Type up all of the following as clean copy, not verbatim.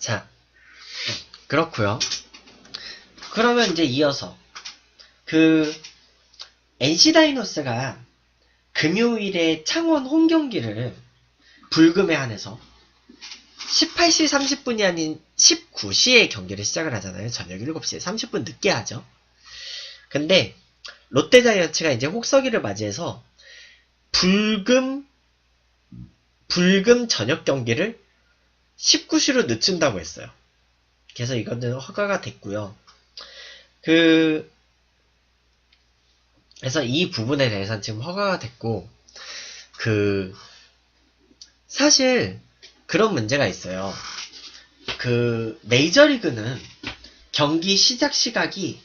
자, 그렇고요. 그러면 이제 이어서 그 NC 다이노스가 금요일에 창원 홈 경기를 불금에 한해서 18시 30분이 아닌 19시에 경기를 시작을 하잖아요. 저녁 7시에 30분 늦게 하죠. 근데 롯데자이언츠가 이제 혹서기를 맞이해서 불금 저녁 경기를 19시로 늦춘다고 했어요. 그래서 이거는 허가가 됐고요. 그래서 이 부분에 대해서는 지금 허가가 됐고, 사실 그런 문제가 있어요. 메이저리그는 경기 시작 시각이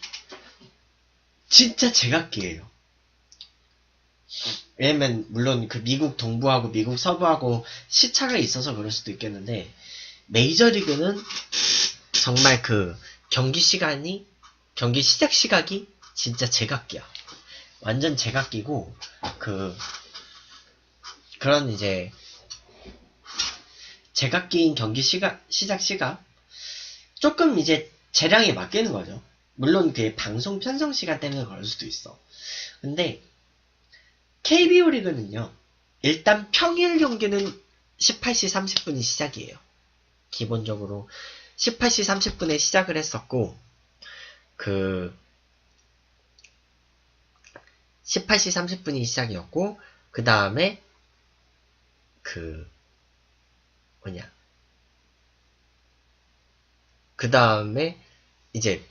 진짜 제각기예요. 왜냐면 물론 미국 동부하고 미국 서부하고 시차가 있어서 그럴 수도 있겠는데, 메이저리그는 정말 경기 시작 시각이 진짜 제각기야. 완전 제각기고, 그런 이제 제각기인 경기 시작 시각 조금 이제 재량이 바뀌는 거죠. 물론 방송 편성 시간 때문에 그럴 수도 있어. 근데 KBO 리그는요, 일단 평일 경기는 18시 30분이 시작이에요. 기본적으로 18시 30분에 시작을 했었고, 18시 30분이 시작이었고, 그 다음에 그 다음에 이제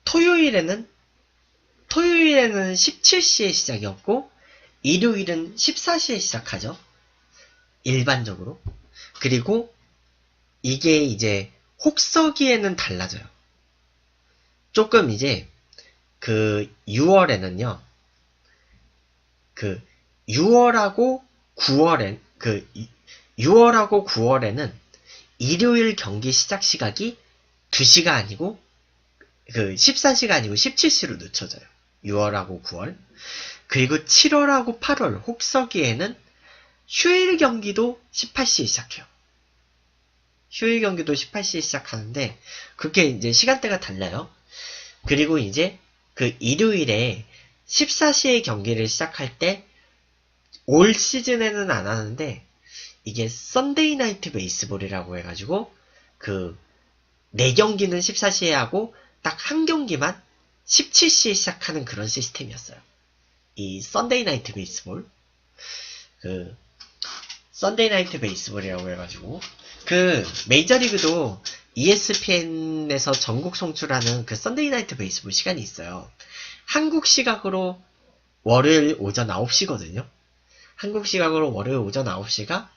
토요일에는 17시에 시작이었고, 일요일은 14시에 시작하죠. 일반적으로. 그리고 이게 이제 혹서기에는 달라져요. 조금 이제 6월에는요, 6월하고 9월에는 일요일 경기 시작 시각이 2시가 아니고 14시가 아니고 17시로 늦춰져요. 6월하고 9월. 그리고 7월하고 8월 혹서기에는 휴일 경기도 18시에 시작해요. 휴일 경기도 18시에 시작하는데, 그게 이제 시간대가 달라요. 그리고 이제 일요일에 14시에 경기를 시작할 때, 올 시즌에는 안 하는데, 이게 썬데이 나이트 베이스볼이라고 해가지고, 4경기는 14시에 하고, 딱 한 경기만 17시에 시작하는 그런 시스템이었어요. 이 썬데이 나이트 베이스볼. 썬데이 나이트 베이스볼이라고 해가지고, 메이저리그도 ESPN에서 전국 송출하는 썬데이 나이트 베이스볼 시간이 있어요. 한국 시각으로 월요일 오전 9시거든요. 한국 시각으로 월요일 오전 9시가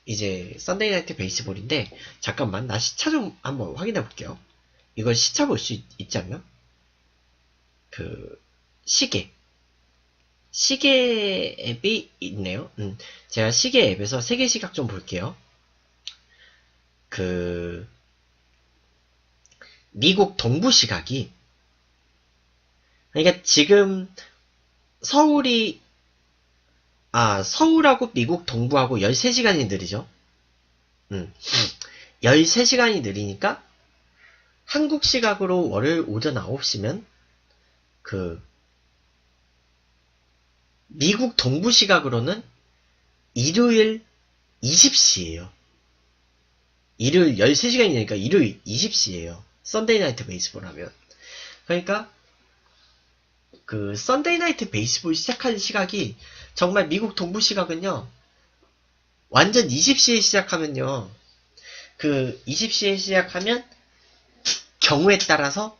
이제 썬데이 나이트 베이스볼인데, 잠깐만, 나 시차 좀 한번 확인해 볼게요. 이걸 시차 볼 수 있자면, 시계 앱이 있네요. 제가 시계 앱에서 세계 시각 좀 볼게요. 미국 동부 시각이, 그러니까 지금 서울하고 미국 동부하고 13시간이 느리죠. 13시간이 느리니까 한국 시각으로 월요일 오전 9시면 미국 동부 시각으로는 일요일 20시예요. 일요일 13시간이니까 일요일 20시예요. 썬데이 나이트 베이스볼 하면. 그러니까 썬데이 나이트 베이스볼 시작하는 시각이 정말 미국 동부 시각은요, 완전 20시에 시작하면요, 20시에 시작하면 경우에 따라서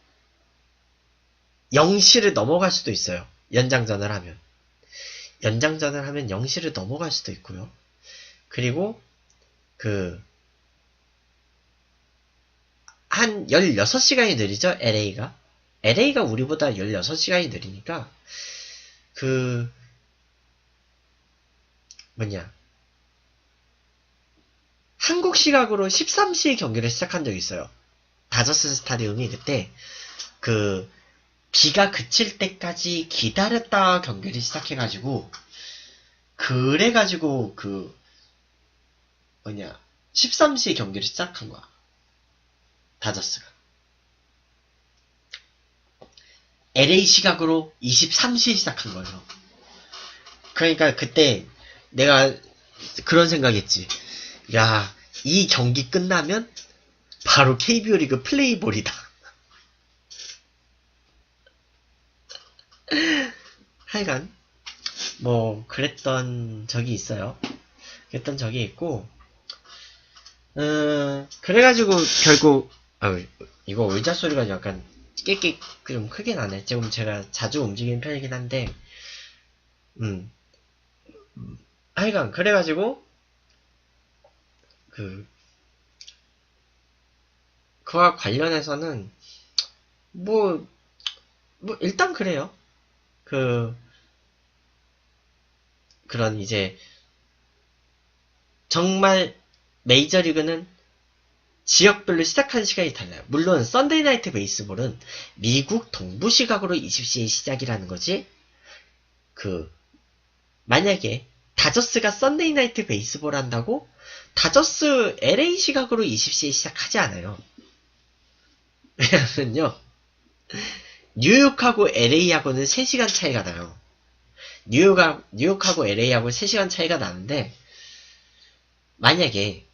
0시를 넘어갈 수도 있어요. 연장전을 하면 0시를 넘어갈 수도 있고요. 그리고 한 16시간이 느리죠, LA가 우리보다 16시간이 느리니까, 한국 시각으로 13시에 경기를 시작한 적이 있어요. 다저스 스타디움이 그때, 비가 그칠 때까지 기다렸다가 경기를 시작해가지고, 그래가지고, 13시에 경기를 시작한 거야. 다저스가. LA 시각으로 23시에 시작한 거예요. 그러니까 그때 내가 그런 생각했지. 야, 이 경기 끝나면 바로 KBO 리그 플레이볼이다. 하여간 뭐 그랬던 적이 있어요. 그랬던 적이 있고 그래가지고 결국 이거 의자 소리가 약간 깨깨 좀 크게 나네. 지금 제가 자주 움직이는 편이긴 한데 하여간 그래가지고 그와 관련해서는 뭐 일단 그래요. 그런 이제 정말 메이저리그는 지역별로 시작하는 시간이 달라요. 물론 썬데이 나이트 베이스볼은 미국 동부 시각으로 20시에 시작이라는 거지. 만약에 다저스가 썬데이 나이트 베이스볼 한다고 다저스 LA 시각으로 20시에 시작하지 않아요. 왜냐면요, 뉴욕하고 LA하고는 3시간 차이가 나요. 뉴욕하고 LA하고 3시간 차이가 나는데, 만약에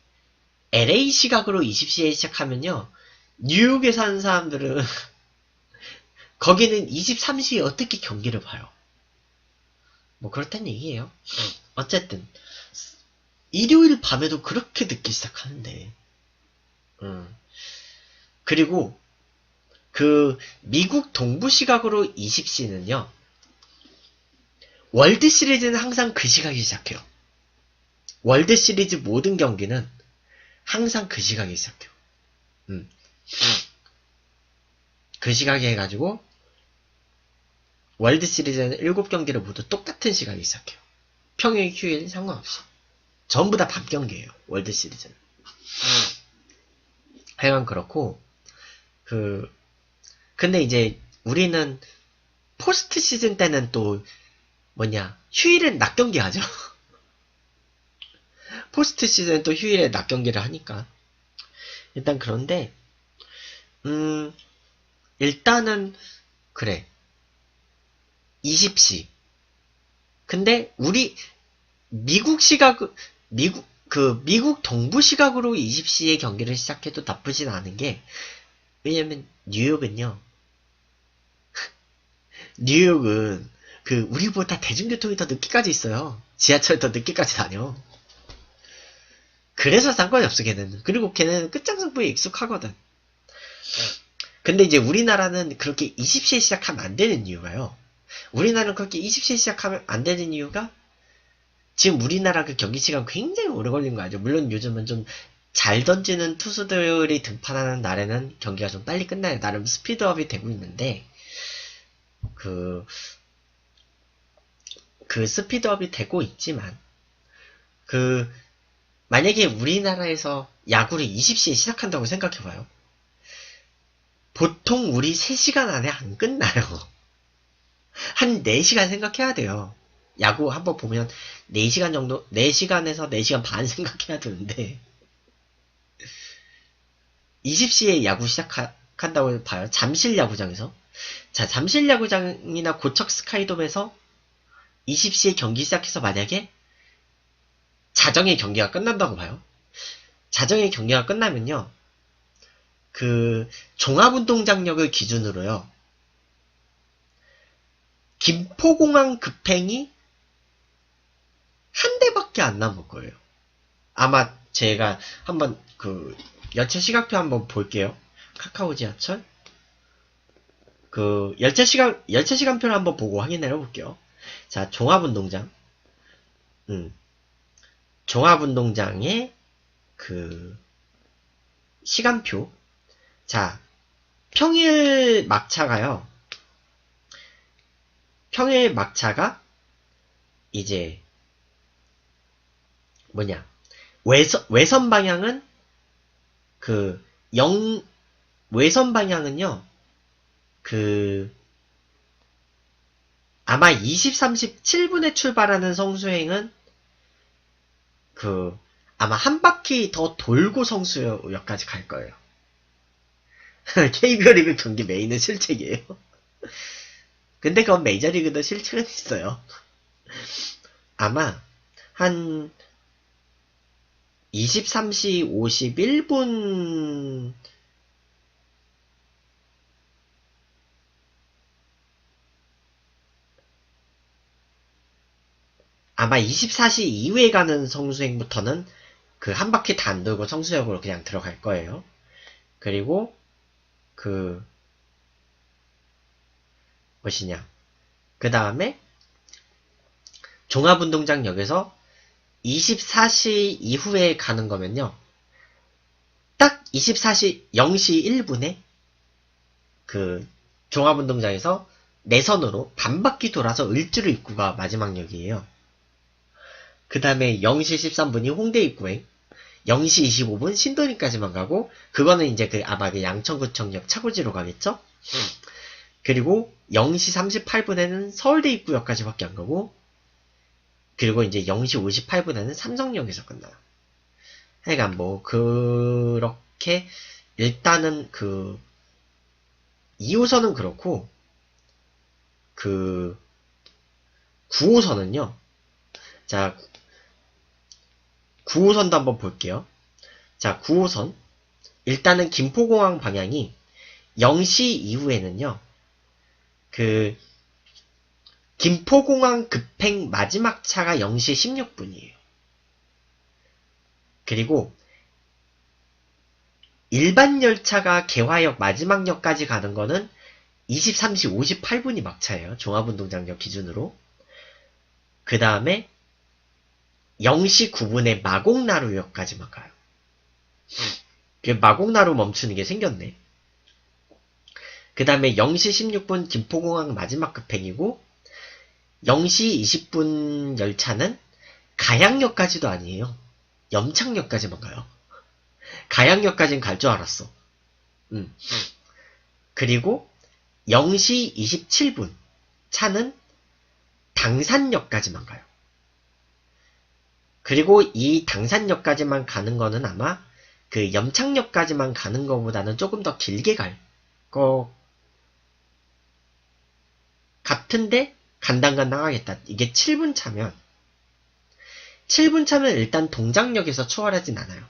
LA 시각으로 20시에 시작하면요, 뉴욕에 사는 사람들은 거기는 23시에 어떻게 경기를 봐요? 뭐 그렇단 얘기예요. 어쨌든 일요일 밤에도 그렇게 늦게 시작하는데, 그리고 미국 동부 시각으로 20시는요, 월드 시리즈는 항상 그 시각에 시작해요. 월드 시리즈 모든 경기는 항상 그 시각에 시작해요. 그 시각에 해가지고 월드 시리즈는 7경기를 모두 똑같은 시각에 시작해요. 평일, 휴일 상관없이. 전부 다 밤 경기예요. 월드 시리즈는. 하여간 그렇고 근데 이제 우리는 포스트 시즌 때는 또 휴일엔 낮 경기 하죠. 포스트 시즌은 또 휴일에 낮 경기를 하니까. 일단 그런데 일단은 그래. 20시. 근데 우리 미국 동부 시각으로 20시에 경기를 시작해도 나쁘진 않은 게, 왜냐면 뉴욕은 우리보다 대중교통이 더 늦게까지 있어요. 지하철 더 늦게까지 다녀. 그래서 상관이 없어, 걔는. 그리고 걔는 끝장승부에 익숙하거든. 근데 이제 우리나라는 그렇게 20시에 시작하면 안 되는 이유가요. 우리나라는 그렇게 20시에 시작하면 안 되는 이유가, 지금 우리나라 경기 시간 굉장히 오래 걸린 거 알죠? 물론 요즘은 좀 잘 던지는 투수들이 등판하는 날에는 경기가 좀 빨리 끝나요. 나름 스피드업이 되고 있는데, 스피드업이 되고 있지만, 만약에 우리나라에서 야구를 20시에 시작한다고 생각해봐요. 보통 우리 3시간 안에 안 끝나요. 한 4시간 생각해야 돼요. 야구 한번 보면 4시간 정도, 4시간에서 4시간 반 생각해야 되는데, 20시에 야구 시작한다고 봐요. 잠실 야구장에서. 자, 잠실 야구장이나 고척 스카이돔에서 20시에 경기 시작해서 만약에 자정의 경기가 끝난다고 봐요. 자정의 경기가 끝나면요, 종합운동장역을 기준으로요, 김포공항 급행이 한 대밖에 안 남을 거예요. 아마 제가 한번 열차 시간표 한번 볼게요. 카카오 지하철. 열차 시간표를 한번 보고 확인해 볼게요. 자, 종합운동장. 종합운동장의 시간표. 자, 평일 막차가 이제 외선 방향은 외선 방향은요, 아마 20, 37분에 출발하는 성수행은 아마 한 바퀴 더 돌고 성수역까지 갈 거예요. KBO 리그 경기 메인은 실책이에요. 근데 그건 메이저리그도 실책은 있어요. 아마 한 23시 51분 아마 24시 이후에 가는 성수행부터는 그 한 바퀴 다 안 돌고 성수역으로 그냥 들어갈 거예요. 그리고 그 무엇이냐, 그 다음에 종합운동장역에서 24시 이후에 가는 거면요, 딱 24시 0시 1분에 그 종합운동장에서 내선으로 반바퀴 돌아서 을지로 입구가 마지막 역이에요. 그 다음에 0시 13분이 홍대 입구에, 0시 25분 신도림까지만 가고, 그거는 이제 그 아마 그 양천구청역 차고지로 가겠죠? 그리고 0시 38분에는 서울대 입구역까지밖에 안 가고, 그리고 이제 0시 58분에는 삼성역에서 끝나요. 그러니까 뭐 그렇게 일단은 그 2호선은 그렇고, 그 9호선은요. 자, 9호선도 한번 볼게요. 자, 9호선. 일단은 김포공항 방향이 0시 이후에는요, 그 김포공항 급행 마지막 차가 0시 16분이에요. 그리고 일반 열차가 개화역 마지막 역까지 가는 거는 23시 58분이 막차예요. 종합운동장역 기준으로. 그 다음에 0시 9분에 마곡나루역까지만 가요. 마곡나루 멈추는 게 생겼네. 그 다음에 0시 16분 김포공항 마지막 급행이고, 0시 20분 열차는 가양역까지도 아니에요. 염창역까지만 가요. 가양역까지는 갈 줄 알았어. 그리고 0시 27분 차는 당산역까지만 가요. 그리고 이 당산역까지만 가는 거는 아마 그 염창역까지만 가는 거보다는 조금 더 길게 갈 거 같은데, 간당간당하겠다. 이게 7분 차면 일단 동작역에서 추월하진 않아요.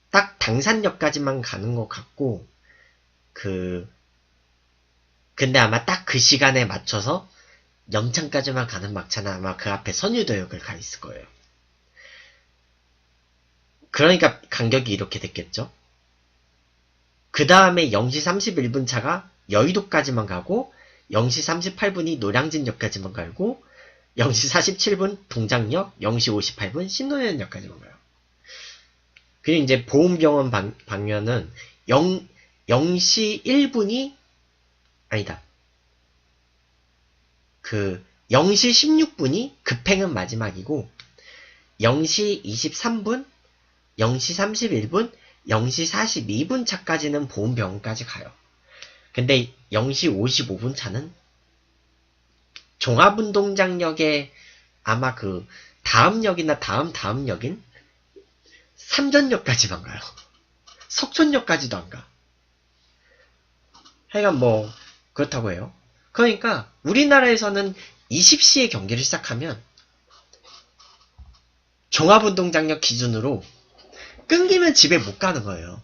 딱 당산역까지만 가는 것 같고, 근데 아마 딱 그 시간에 맞춰서 염창까지만 가는 막차는 아마 그 앞에 선유도역을 가 있을 거예요. 그러니까 간격이 이렇게 됐겠죠. 그 다음에 0시 31분 차가 여의도까지만 가고, 0시 38분이 노량진역까지만 가고, 0시 47분 동작역, 0시 58분 신논현역까지만 가요. 그리고 이제 보험병원 방면은 0시 1분이 아니다. 0시 16분이 급행은 마지막이고, 0시 23분, 0시 31분, 0시 42분 차까지는 보험병원까지 가요. 근데 0시 55분 차는 종합운동장역에 아마 그 다음 역이나 다음 역인 삼전역까지만 가요. 석촌역까지도 안 가. 하여간 뭐 그렇다고 해요. 그러니까 우리나라에서는 20시에 경기를 시작하면 종합운동장역 기준으로 끊기면 집에 못 가는 거예요.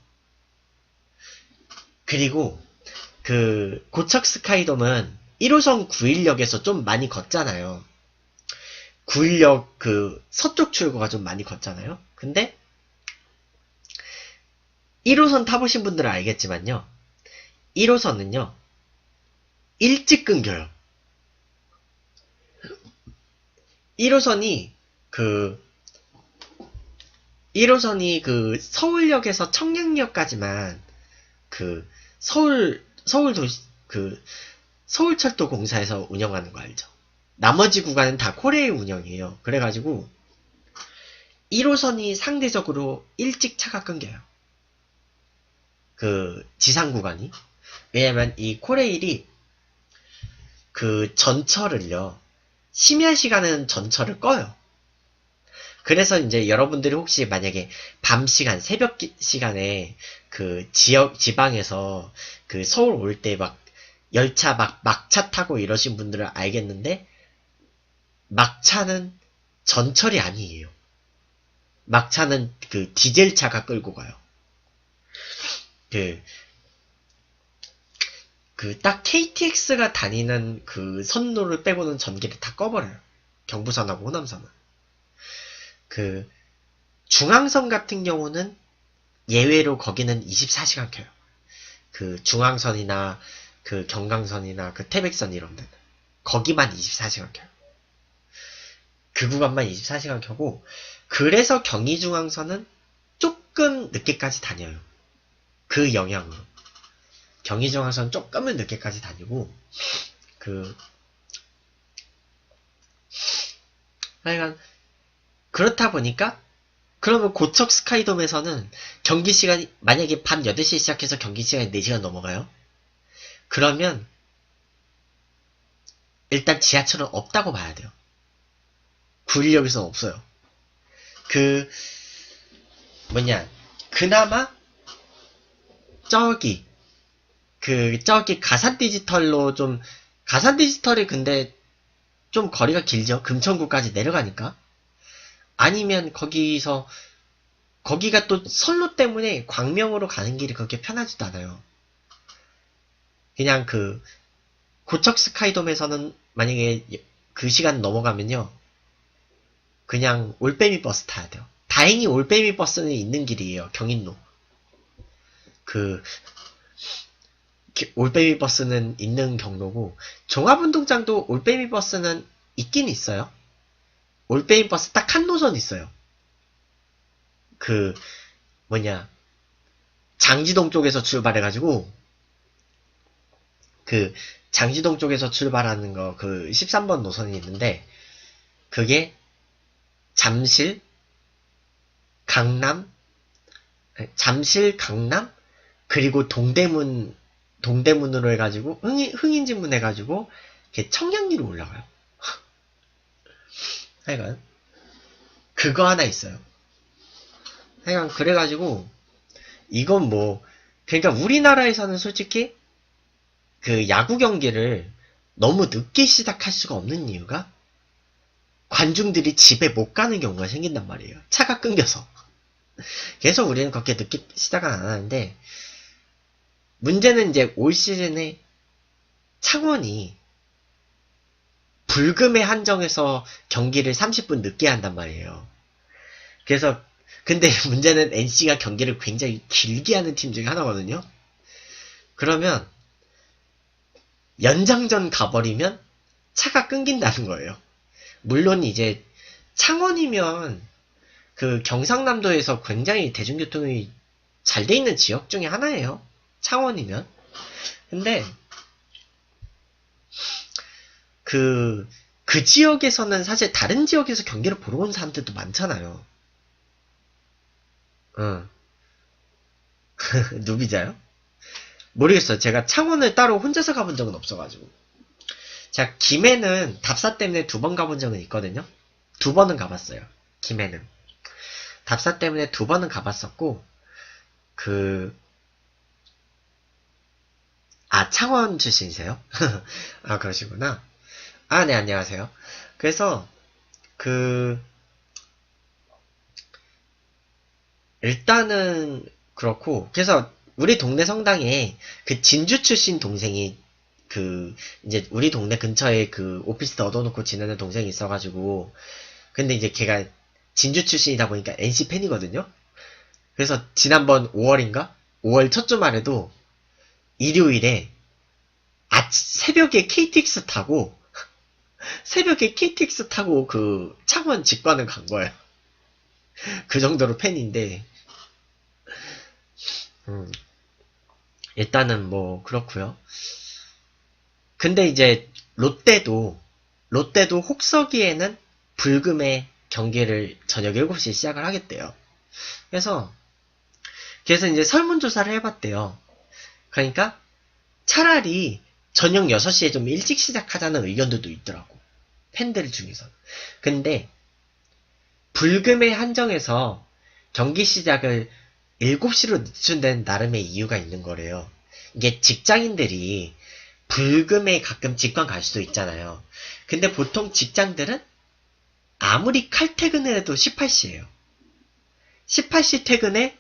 그리고 그 고척 스카이돔은 1호선 9일역에서 좀 많이 걷잖아요. 9일역 그 서쪽 출구가 좀 많이 걷잖아요. 근데 1호선 타보신 분들은 알겠지만요, 1호선은요 일찍 끊겨요. 1호선이 그 서울역에서 청량역까지만 그 서울철도 공사에서 운영하는 거 알죠? 나머지 구간은 다 코레일 운영이에요. 그래가지고 1호선이 상대적으로 일찍 차가 끊겨요. 그 지상 구간이. 왜냐면 이 코레일이 그 전철을요, 심야 시간에는 전철을 꺼요. 그래서 이제 여러분들이 혹시 만약에 밤 시간, 새벽 시간에 그 지방에서 그 서울 올 때 막 열차 막차 타고 이러신 분들은 알겠는데, 막차는 전철이 아니에요. 막차는 그 디젤차가 끌고 가요. 딱 KTX가 다니는 그 선로를 빼고는 전기를 다 꺼버려요. 경부선하고 호남선은. 중앙선 같은 경우는 예외로 거기는 24시간 켜요. 중앙선이나 경강선이나 태백선 이런 데는. 거기만 24시간 켜요. 그 구간만 24시간 켜고, 그래서 경의중앙선은 조금 늦게까지 다녀요. 그 영향으로. 경의중앙선 조금은 늦게까지 다니고, 하여간, 그렇다 보니까, 그러면 고척 스카이돔에서는 경기 시간이, 만약에 밤 8시에 시작해서 경기 시간이 4시간 넘어가요? 그러면, 일단 지하철은 없다고 봐야 돼요. 구리역에서는 없어요. 그나마, 저기 가산 디지털로 가산 디지털이 근데 좀 거리가 길죠. 금천구까지 내려가니까. 아니면 거기가 또 선로 때문에 광명으로 가는 길이 그렇게 편하지도 않아요. 그냥 고척 스카이돔에서는 만약에 그 시간 넘어가면요, 그냥 올빼미 버스 타야 돼요. 다행히 올빼미 버스는 있는 길이에요. 경인로. 올빼미 버스는 있는 경로고, 종합운동장도 올빼미 버스는 있긴 있어요. 올빼미 버스 딱 한 노선 있어요. 장지동 쪽에서 출발해가지고, 장지동 쪽에서 출발하는 거, 13번 노선이 있는데, 그게 잠실, 강남, 그리고 동대문으로 해가지고, 흥인지문 해가지고, 청량리로 올라가요. 하여간, 그거 하나 있어요. 하여간, 그래가지고, 이건 그러니까 우리나라에서는 솔직히, 야구 경기를 너무 늦게 시작할 수가 없는 이유가, 관중들이 집에 못 가는 경우가 생긴단 말이에요. 차가 끊겨서. 그래서 우리는 그렇게 늦게 시작은 안 하는데, 문제는 이제 올 시즌에 창원이 불금에 한정해서 경기를 30분 늦게 한단 말이에요. 그래서 근데 문제는 NC가 경기를 굉장히 길게 하는 팀 중에 하나거든요. 그러면 연장전 가버리면 차가 끊긴다는 거예요. 물론 이제 창원이면 경상남도에서 굉장히 대중교통이 잘 돼 있는 지역 중에 하나예요. 창원이면. 근데 그 지역에서는 사실 다른 지역에서 경기를 보러 온 사람들도 많잖아요. 누비자요? 모르겠어요. 제가 창원을 따로 혼자서 가본 적은 없어가지고. 제가 김해는 답사 때문에 2번 가본 적은 있거든요. 2번은 가봤어요. 김해는. 답사 때문에 2번은 가봤었고, 창원 출신이세요? 아, 그러시구나. 아, 네, 안녕하세요. 그래서, 일단은, 그렇고, 그래서, 우리 동네 성당에, 진주 출신 동생이, 이제, 우리 동네 근처에 오피스텔 얻어놓고 지내는 동생이 있어가지고, 근데 이제 걔가 진주 출신이다 보니까 NC 팬이거든요? 그래서, 지난번 5월인가? 5월 첫 주말에도, 일요일에, 새벽에 KTX 타고 창원 직관을 간 거예요. 그 정도로 팬인데, 일단은 그렇고요. 근데 이제 롯데도 혹서기에는 불금에 경기를 저녁 7시에 시작을 하겠대요. 그래서 이제 설문조사를 해봤대요. 그러니까 차라리 저녁 6시에 좀 일찍 시작하자는 의견들도 있더라고. 팬들 중에서. 근데 불금에 한정해서 경기 시작을 7시로 늦춘 데는 나름의 이유가 있는 거래요. 이게 직장인들이 불금에 가끔 직관 갈 수도 있잖아요. 근데 보통 직장들은 아무리 칼퇴근을 해도 18시예요. 18시 퇴근에,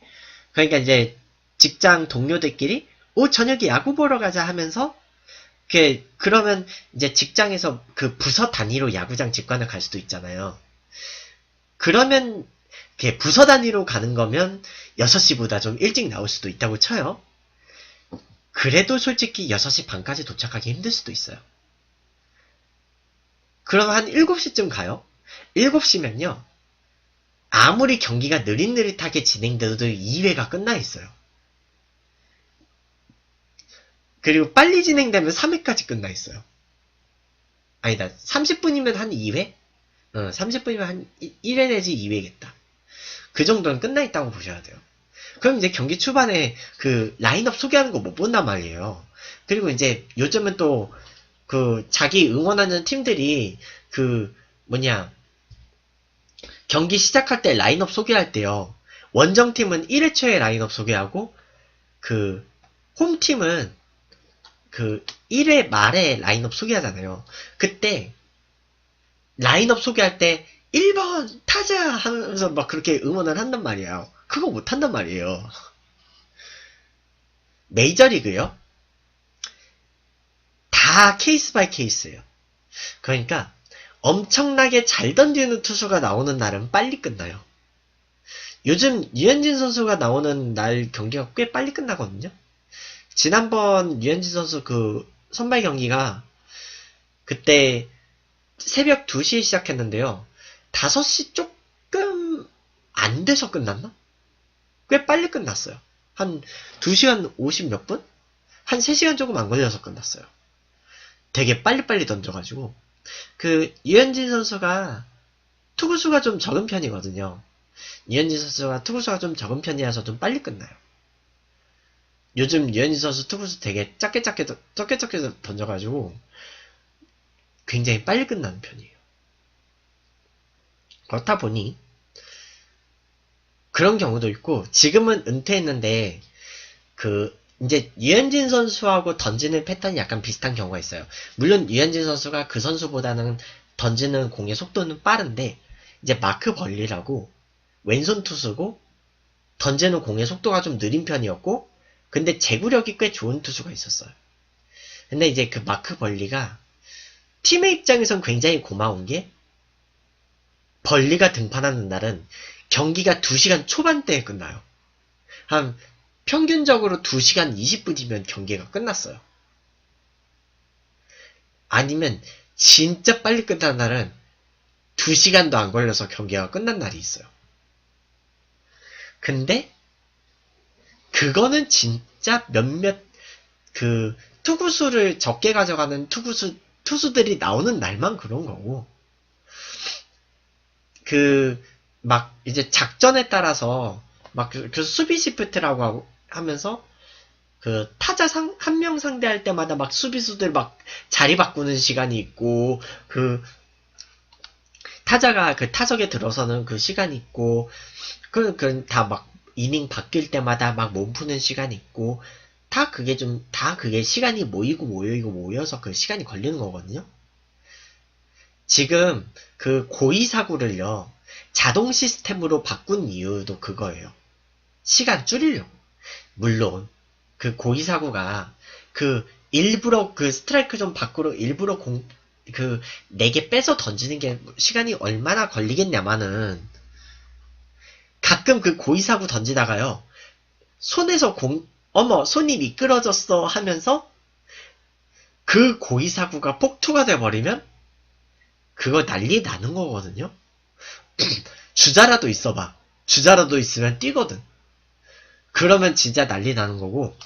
그러니까 이제 직장 동료들끼리 저녁에 야구 보러 가자 하면서 그러면 이제 직장에서 그 부서 단위로 야구장 직관을 갈 수도 있잖아요. 그러면 부서 단위로 가는 거면 6시보다 좀 일찍 나올 수도 있다고 쳐요. 그래도 솔직히 6시 반까지 도착하기 힘들 수도 있어요. 그럼 한 7시쯤 가요. 7시면요. 아무리 경기가 느릿느릿하게 진행돼도 2회가 끝나 있어요. 그리고 빨리 진행되면 3회까지 끝나 있어요. 아니다. 30분이면 한 2회? 30분이면 한 1회 내지 2회겠다. 그 정도는 끝나 있다고 보셔야 돼요. 그럼 이제 경기 초반에 그 라인업 소개하는 거 못 본단 말이에요. 그리고 이제 요즘은 또 그 자기 응원하는 팀들이 경기 시작할 때 라인업 소개할 때요. 원정팀은 1회 초에 라인업 소개하고 홈팀은 1회 말에 라인업 소개하잖아요. 그때 라인업 소개할 때 1번 타자 하면서 막 그렇게 응원을 한단 말이에요. 그거 못 한단 말이에요. 메이저리그요? 다 케이스 바이 케이스예요. 그러니까 엄청나게 잘 던지는 투수가 나오는 날은 빨리 끝나요. 요즘 류현진 선수가 나오는 날 경기가 꽤 빨리 끝나거든요. 지난번 류현진 선수 선발 경기가 그때 새벽 2시에 시작했는데요. 5시 조금 안 돼서 끝났나? 꽤 빨리 끝났어요. 한 2시간 50 몇 분? 한 3시간 조금 안 걸려서 끝났어요. 되게 빨리빨리 던져가지고. 유현진 선수가 투구수가 좀 적은 편이거든요. 유현진 선수가 투구수가 좀 적은 편이라서 좀 빨리 끝나요. 요즘 유현진 선수 투구수 되게 작게 던져가지고 굉장히 빨리 끝나는 편이에요. 그렇다 보니 그런 경우도 있고, 지금은 은퇴했는데 이제 유현진 선수하고 던지는 패턴이 약간 비슷한 경우가 있어요. 물론 유현진 선수가 그 선수보다는 던지는 공의 속도는 빠른데, 이제 마크 벌리라고 왼손 투수고 던지는 공의 속도가 좀 느린 편이었고, 근데 제구력이 꽤 좋은 투수가 있었어요. 근데 이제 그 마크 벌리가 팀의 입장에선 굉장히 고마운 게, 벌리가 등판하는 날은 경기가 2시간 초반대에 끝나요. 한 평균적으로 2시간 20분이면 경기가 끝났어요. 아니면 진짜 빨리 끝나는 날은 2시간도 안 걸려서 경기가 끝난 날이 있어요. 근데 그거는 진짜 몇몇 투구수를 적게 가져가는 투수들이 나오는 날만 그런 거고, 이제 작전에 따라서 수비 시프트라고 하면서 타자 한 명 상대할 때마다 수비수들 자리 바꾸는 시간이 있고, 타자가 타석에 들어서는 시간이 있고, 다 이닝 바뀔 때마다 몸 푸는 시간이 있고, 그게 시간이 모여서 시간이 걸리는 거거든요. 지금 고의 사구를요, 자동 시스템으로 바꾼 이유도 그거예요. 시간 줄이려고. 물론 고의 사구가 일부러 스트라이크 존 밖으로 일부러 4개 빼서 던지는 게 시간이 얼마나 걸리겠냐마는, 가끔 고의 사구 던지다가요, 손에서 손이 미끄러졌어 하면서 고의 사구가 폭투가 돼버리면 그거 난리 나는 거거든요. 주자라도 있어봐. 주자라도 있으면 뛰거든. 그러면 진짜 난리 나는 거고.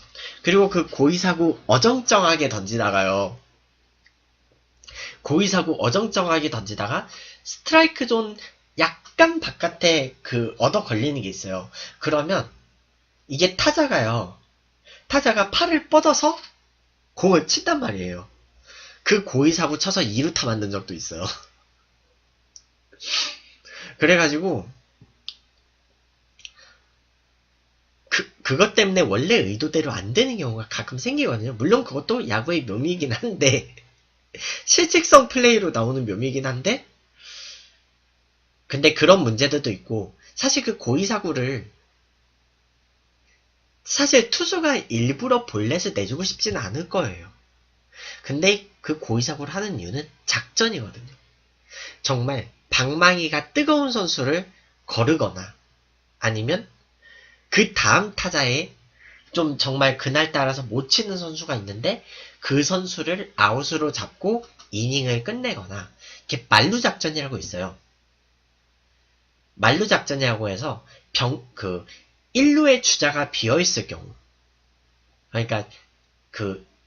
그리고 고의 사구 어정쩡하게 던지다가요, 스트라이크 존 약간 바깥에 얻어 걸리는 게 있어요. 그러면 이게 타자가 팔을 뻗어서 공을 친단 말이에요. 고의 사구 쳐서 2루타 만든 적도 있어요. 그래가지고 그것 때문에 원래 의도대로 안 되는 경우가 가끔 생기거든요. 물론 그것도 야구의 묘미이긴 한데 실직성 플레이로 나오는 묘미이긴 한데 근데 그런 문제들도 있고 사실 그 고의사구를 사실 투수가 일부러 볼넷을 내주고 싶지는 않을 거예요. 근데 그 고의사구를 하는 이유는 작전이거든요. 정말 방망이가 뜨거운 선수를 거르거나 아니면 그 다음 타자에 좀 정말 그날따라서 못 치는 선수가 있는데 그 선수를 아웃으로 잡고 이닝을 끝내거나 이렇게 만루작전이라고 있어요. 만루작전이라고 해서 1루의 주자가 비어있을 경우 그러니까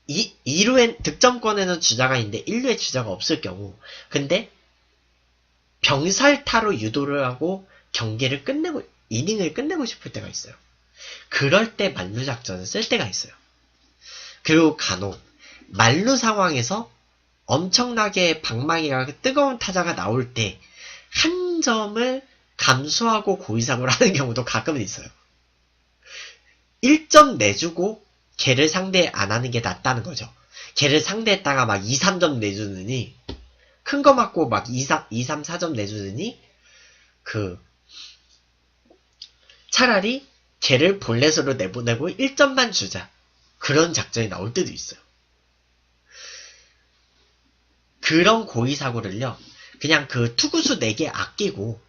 2루엔 득점권에는 주자가 있는데 1루에 주자가 없을 경우 근데 병살타로 유도를 하고 경기를 끝내고 이닝을 끝내고 싶을 때가 있어요. 그럴 때 만루작전을 쓸 때가 있어요. 그리고 간혹 만루 상황에서 엄청나게 방망이가 뜨거운 타자가 나올 때 한 점을 감수하고 고의사구를 하는 경우도 가끔은 있어요. 1점 내주고 걔를 상대 안 하는 게 낫다는 거죠. 걔를 상대했다가 막 2, 3점 내주느니 큰 거 맞고 막 2, 3, 4점 내주느니 차라리 걔를 볼넷으로 내보내고 1점만 주자. 그런 작전이 나올 때도 있어요. 그런 고의사구를요. 그냥 그 투구수 4개 아끼고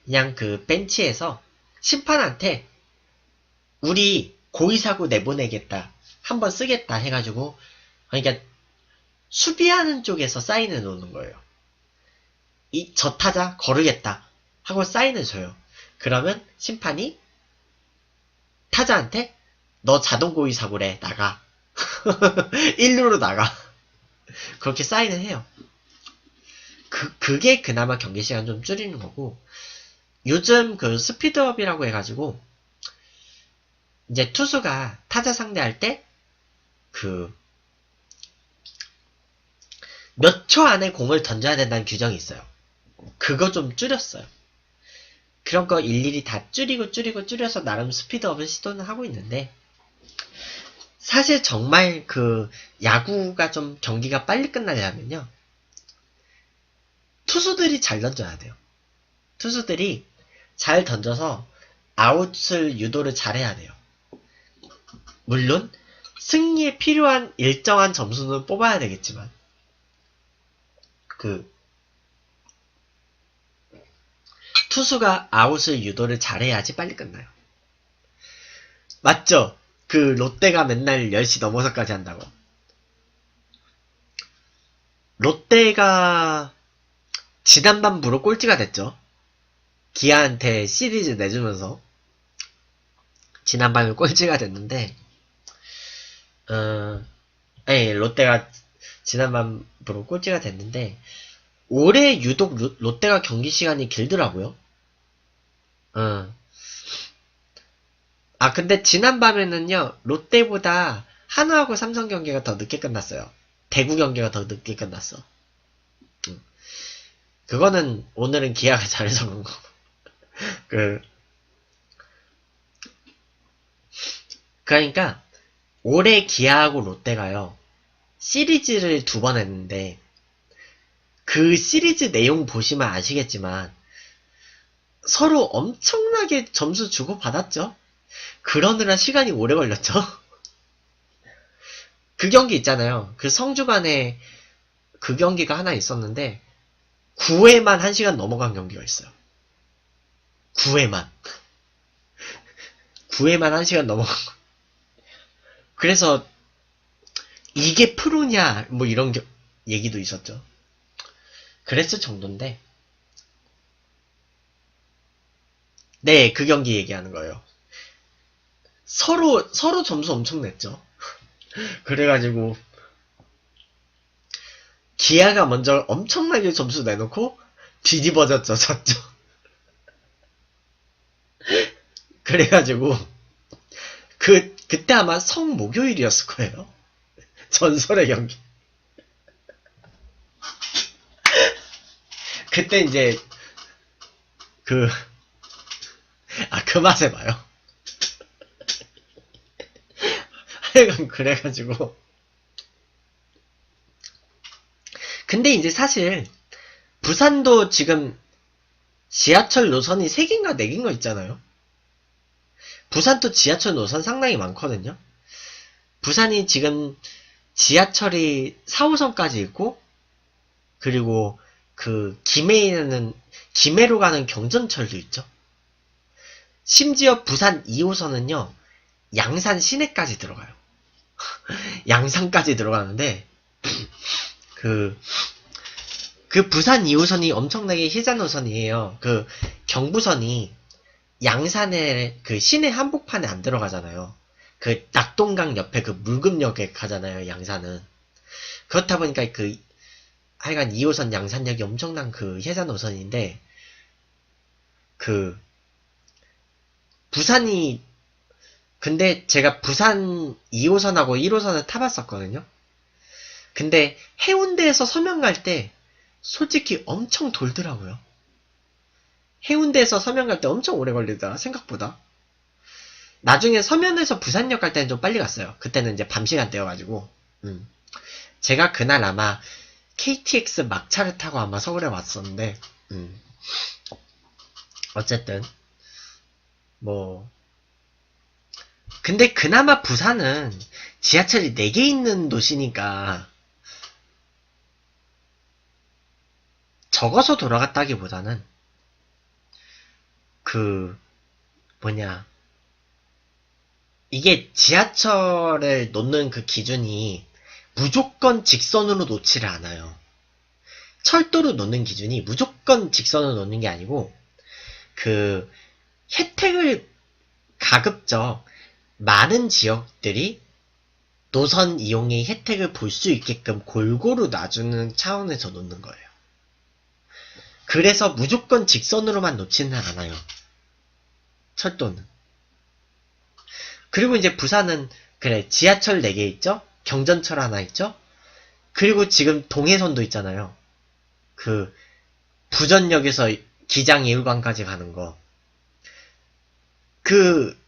그냥 그 벤치에서 심판한테 우리 고의사구 내보내겠다. 한번 쓰겠다 해가지고 그러니까 수비하는 쪽에서 사인을 놓는 거예요. 저 타자 거르겠다 하고 사인을 줘요. 그러면 심판이 타자한테 너 자동 고의사구래 나가 1루로 나가 그렇게 사인을 해요. 그게 그나마 경기 시간 좀 줄이는 거고 요즘 그 스피드업이라고 해가지고 이제 투수가 타자 상대할 때 몇 초 안에 공을 던져야 된다는 규정이 있어요. 그거 좀 줄였어요. 그런 거 일일이 다 줄여서 나름 스피드업을 시도는 하고 있는데 사실 정말 야구가 좀 경기가 빨리 끝나려면요. 투수들이 잘 던져야 돼요. 투수들이 잘 던져서 아웃을 유도를 잘해야 돼요. 물론 승리에 필요한 일정한 점수는 뽑아야 되겠지만 투수가 아웃을 유도를 잘해야지 빨리 끝나요. 맞죠? 롯데가 맨날 10시 넘어서까지 한다고. 롯데가 지난밤부로 꼴찌가 됐죠. 기아한테 시리즈 내주면서 지난밤에 꼴찌가 됐는데 롯데가 지난밤부로 꼴찌가 됐는데 올해 유독 롯데가 경기 시간이 길더라고요. 근데 지난밤에는요 롯데보다 한화하고 삼성 경기가 더 늦게 끝났어요. 대구 경기가 더 늦게 끝났어. 그거는 오늘은 기아가 잘해서 그런 거. 그러니까 올해 기아하고 롯데가요 시리즈를 2번 했는데 그 시리즈 내용 보시면 아시겠지만 서로 엄청나게 점수 주고 받았죠. 그러느라 시간이 오래 걸렸죠. 그 경기 있잖아요. 그 성주간에 그 경기가 하나 있었는데 9회만 1시간 넘어간 경기가 있어요. 9회만 1시간 넘어간 거. 그래서 이게 프로냐 뭐 이런 얘기도 있었죠. 그랬을 정도인데 네, 그 경기 얘기하는 거예요. 서로 점수 엄청 냈죠. 그래가지고 기아가 먼저 엄청나게 점수 내놓고 뒤집어졌죠. 졌죠. 그래가지고 그때 아마 성목요일이었을 거예요. 전설의 경기. 그때 이제 그, 그 맛에 봐요. 하여간 그래가지고. 근데 이제 사실, 부산도 지금 지하철 노선이 3개인가 4개인가 있잖아요. 부산도 지하철 노선 상당히 많거든요. 부산이 지금 지하철이 4호선까지 있고, 그리고 그 김해로 가는 경전철도 있죠. 심지어 부산 2호선은요, 양산 시내까지 들어가요. 양산까지 들어가는데, 그 부산 2호선이 엄청나게 희자 노선이에요. 그 경부선이 양산에 그 시내 한복판에 안 들어가잖아요. 그 낙동강 옆에 그 물금역에 가잖아요, 양산은. 그렇다 보니까 하여간 2호선 양산역이 엄청난 그 희자 노선인데, 부산이, 근데 제가 부산 2호선하고 1호선을 타봤었거든요. 근데 해운대에서 서면 갈 때 솔직히 엄청 돌더라고요. 해운대에서 서면 갈 때 엄청 오래 걸리더라, 생각보다. 나중에 서면에서 부산역 갈 때는 좀 빨리 갔어요. 그때는 이제 밤 시간대여가지고. 제가 그날 아마 KTX 막차를 타고 아마 서울에 왔었는데, 어쨌든, 근데 그나마 부산은 지하철이 4개 있는 도시니까, 적어서 돌아갔다기보다는, 이게 지하철을 놓는 그 기준이 무조건 직선으로 놓지를 않아요. 철도로 놓는 기준이 무조건 직선으로 놓는 게 아니고, 혜택을 가급적 많은 지역들이 노선 이용의 혜택을 볼 수 있게끔 골고루 놔주는 차원에서 놓는 거예요. 그래서 무조건 직선으로만 놓지는 않아요. 철도는. 그리고 이제 부산은 지하철 4개 있죠? 경전철 하나 있죠? 그리고 지금 동해선도 있잖아요. 부전역에서 기장예술관까지 가는 거.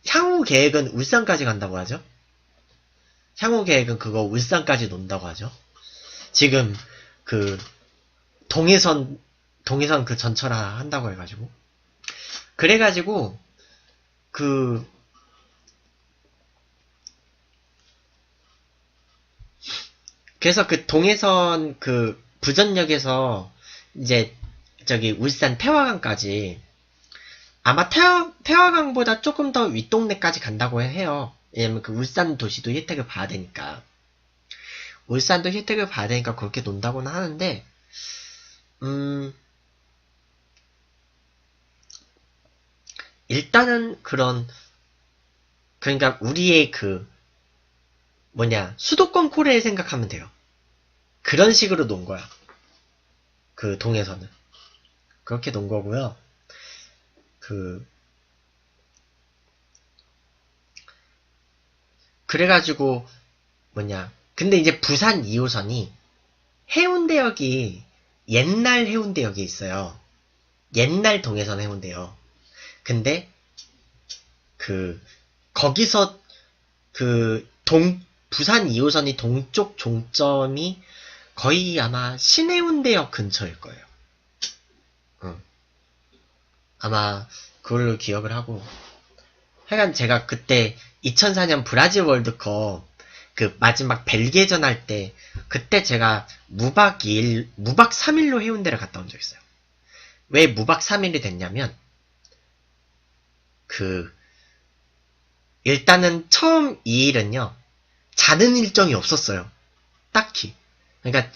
향후 계획은 울산까지 간다고 하죠? 향후 계획은 그거 울산까지 논다고 하죠? 지금 동해선 그 전철화 한다고 해가지고. 그래가지고, 그래서 동해선 부전역에서 이제 울산 태화강까지 아마 태화강보다 조금 더 윗동네까지 간다고 해요. 왜냐면 울산 도시도 혜택을 봐야 되니까. 울산도 혜택을 봐야 되니까 그렇게 논다고는 하는데, 일단은 그러니까 우리의 수도권 코레일 생각하면 돼요. 그런 식으로 논 거야. 동해선은. 그렇게 논 거고요. 그래가지고, 근데 이제 부산 2호선이 해운대역이 옛날 해운대역이 있어요. 옛날 동해선 해운대역. 근데, 거기서, 부산 2호선이 동쪽 종점이 거의 아마 신해운대역 근처일 거예요. 아마 그걸로 기억을 하고. 하여간 제가 그때 2004년 브라질 월드컵 마지막 벨기에전 할 때 그때 제가 무박 3일로 해운대를 갔다 온 적 있어요. 왜 무박 3일이 됐냐면 일단은 처음 2일은요 자는 일정이 없었어요. 딱히. 그러니까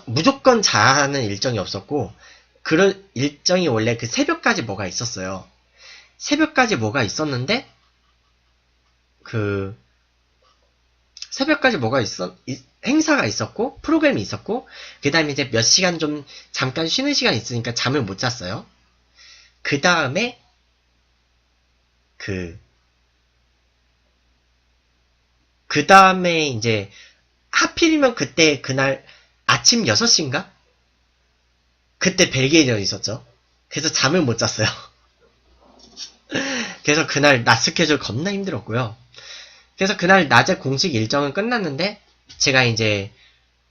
무조건 자는 일정이 없었고 그런 일정이 원래 새벽까지 뭐가 있었어요. 새벽까지 뭐가 있었는데 새벽까지 행사가 있었고 프로그램이 있었고 그 다음에 이제 몇 시간 좀 잠깐 쉬는 시간이 있으니까 잠을 못 잤어요. 그 다음에 그 다음에 이제 하필이면 그날 아침 6시인가? 그때 벨기에전이 있었죠. 그래서 잠을 못 잤어요. 그래서 그날 낮 스케줄 겁나 힘들었고요. 그래서 그날 낮에 공식 일정은 끝났는데 제가 이제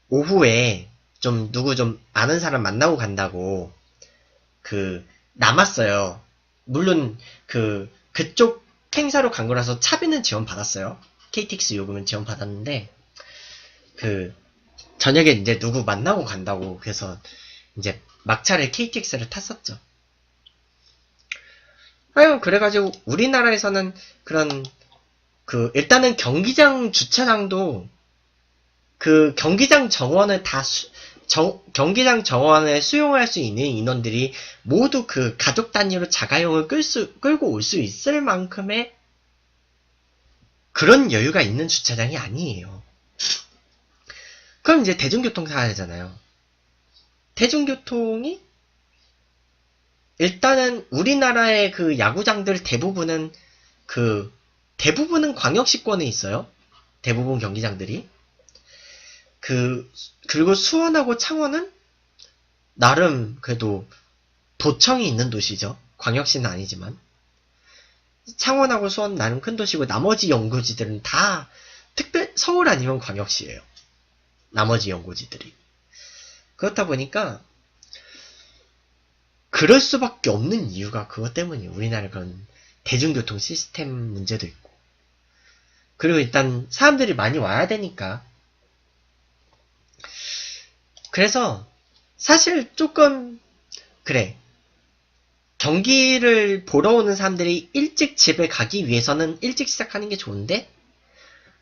오후에 좀 누구 좀 아는 사람 만나고 간다고 남았어요. 물론 그쪽 행사로 간 거라서 차비는 지원 받았어요. KTX 요금은 지원 받았는데 저녁에 이제 누구 만나고 간다고 그래서 이제 막차를 KTX를 탔었죠. 그래가지고 우리나라에서는 그런 일단은 경기장 주차장도 경기장 정원을 경기장 정원에 수용할 수 있는 인원들이 모두 가족 단위로 자가용을 끌고 올 수 있을 만큼의 그런 여유가 있는 주차장이 아니에요. 그럼 이제 대중교통 타야 되잖아요. 대중교통이 일단은 우리나라의 야구장들 대부분은 광역시권에 있어요. 대부분 경기장들이. 그리고 수원하고 창원은 나름 그래도 도청이 있는 도시죠. 광역시는 아니지만. 창원하고 수원 나름 큰 도시고 나머지 연고지들은 다 서울 아니면 광역시예요. 나머지 연고지들이. 그렇다 보니까 그럴 수밖에 없는 이유가 그것 때문이에요. 우리나라 그런 대중교통 시스템 문제도 있고. 그리고 일단 사람들이 많이 와야 되니까. 그래서 사실 조금 경기를 보러 오는 사람들이 일찍 집에 가기 위해서는 일찍 시작하는 게 좋은데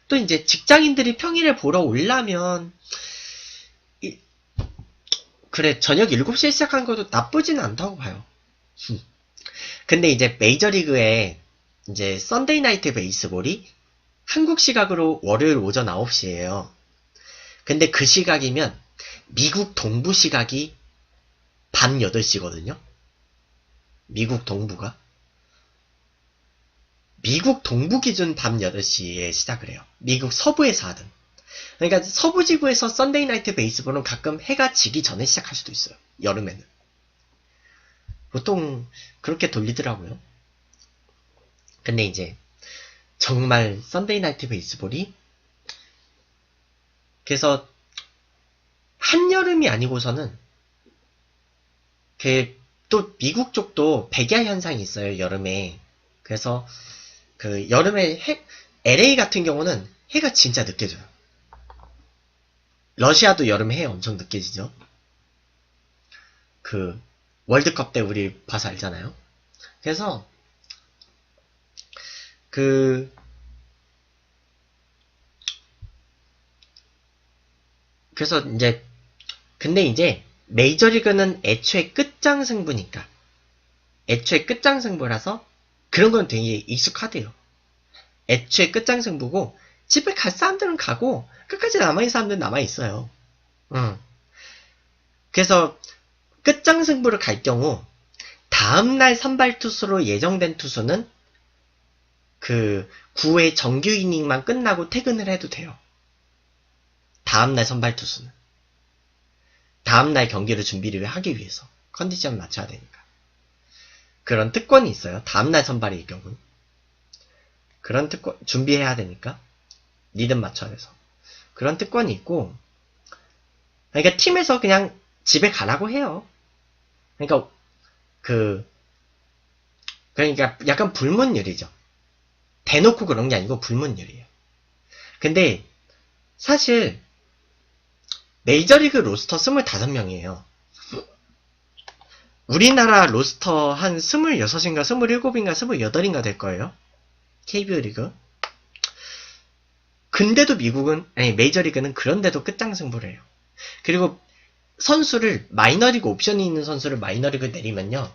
또 이제 직장인들이 평일에 보러 오려면 저녁 7시에 시작한 것도 나쁘지는 않다고 봐요. 근데 이제 메이저리그에 이제 썬데이 나이트 베이스볼이 한국 시각으로 월요일 오전 9시예요. 근데 그 시각이면 미국 동부 시각이 밤 8시거든요. 미국 동부가. 미국 동부 기준 밤 8시에 시작을 해요. 미국 서부에서 하든. 그러니까 서부 지구에서 썬데이 나이트 베이스볼은 가끔 해가 지기 전에 시작할 수도 있어요. 여름에는. 보통 그렇게 돌리더라고요. 근데 이제 정말 썬데이 나이트 베이스볼이 그래서 한여름이 아니고서는 또 미국 쪽도 백야 현상이 있어요. 여름에. 그래서 여름에 LA 같은 경우는 해가 진짜 늦게 져요. 러시아도 여름에 해 엄청 늦게 지죠. 월드컵 때 우리 봐서 알잖아요. 그래서 그래서 이제 근데 이제 메이저리그는 애초에 끝장승부니까 애초에 끝장승부라서 그런 건 되게 익숙하대요. 애초에 끝장승부고 집에 갈 사람들은 가고 끝까지 남아있는 사람들은 남아있어요. 그래서 끝장승부를 갈 경우 다음날 선발투수로 예정된 투수는 9회 정규 이닝만 끝나고 퇴근을 해도 돼요. 다음날 선발투수는. 다음날 경기를 준비를 하기 위해서. 컨디션을 맞춰야 되니까. 그런 특권이 있어요. 다음날 선발일 경우는. 그런 특권, 준비해야 되니까. 리듬 맞춰야 돼서. 그런 특권이 있고, 그러니까 팀에서 그냥 집에 가라고 해요. 그러니까, 그러니까 약간 불문율이죠. 대놓고 그런 게 아니고 불문율이에요. 근데, 사실, 메이저리그 로스터 25명이에요. 우리나라 로스터 한 26인가 27인가 28인가 될 거예요. KBO 리그. 근데도 메이저리그는 그런데도 끝장승부를 해요. 그리고 선수를 마이너리그 옵션이 있는 선수를 마이너리그 내리면요.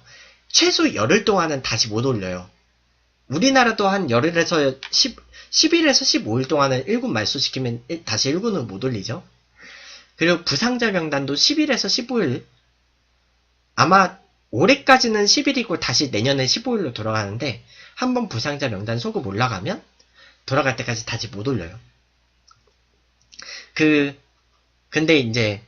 최소 열흘 동안은 다시 못 올려요. 우리나라도 한 열흘에서 10일에서 15일 동안은 1군 말소시키면 다시 1군으로 못 올리죠. 그리고 부상자 명단도 10일에서 15일 아마 올해까지는 10일이고 다시 내년에 15일로 돌아가는데 한번 부상자 명단 소급 올라가면 돌아갈 때까지 다시 못 올려요. 근데 이제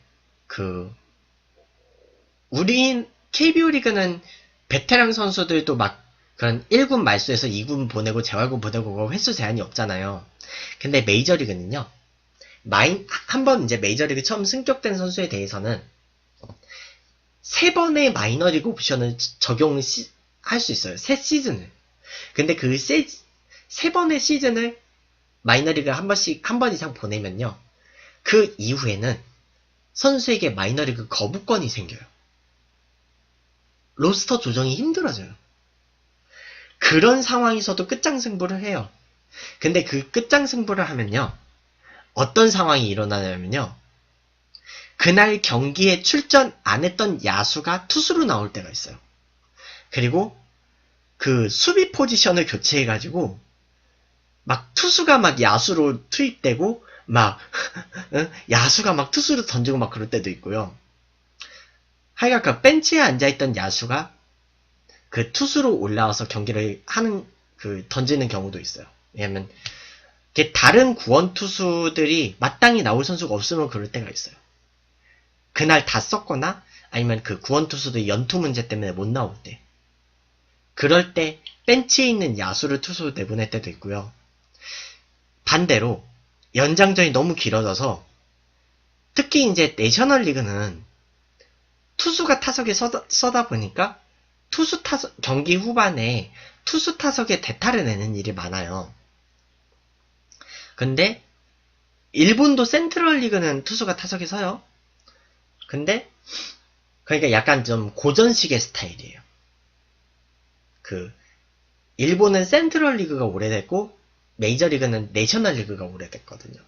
우리 KBO 리그는 베테랑 선수들도 막 그런 1군 말수에서 2군 보내고 재활군 보내고 횟수 제한이 없잖아요. 근데 메이저리그는요. 한번 이제 메이저리그 처음 승격된 선수에 대해서는 3번의 마이너리그 옵션을 적용할 수 있어요. 3시즌을. 근데 그 3번의 시즌을 마이너리그 한 번 이상 보내면요. 그 이후에는 선수에게 마이너리그 거부권이 생겨요. 로스터 조정이 힘들어져요. 그런 상황에서도 끝장승부를 해요. 근데 그 끝장승부를 하면요. 어떤 상황이 일어나냐면요. 그날 경기에 출전 안 했던 야수가 투수로 나올 때가 있어요. 그리고 그 수비 포지션을 교체해가지고 막 투수가 막 야수로 투입되고 막 야수가 막 투수로 던지고 막 그럴 때도 있고요. 하여간 그 벤치에 앉아있던 야수가 그 투수로 올라와서 경기를 던지는 경우도 있어요. 왜냐면 다른 구원 투수들이 마땅히 나올 선수가 없으면 그럴 때가 있어요. 그날 다 썼거나 아니면 그 구원 투수들 연투 문제 때문에 못 나올 때. 그럴 때 벤치에 있는 야수를 투수로 내보낼 때도 있고요. 반대로 연장전이 너무 길어져서 특히 이제 내셔널리그는 투수가 타석에 서다 보니까 경기 후반에 투수 타석에 대타를 내는 일이 많아요. 근데 일본도 센트럴 리그는 투수가 타석에 서요. 근데 그러니까 약간 좀 고전식의 스타일이에요. 일본은 센트럴 리그가 오래됐고 메이저리그는 내셔널 리그가 오래됐거든요.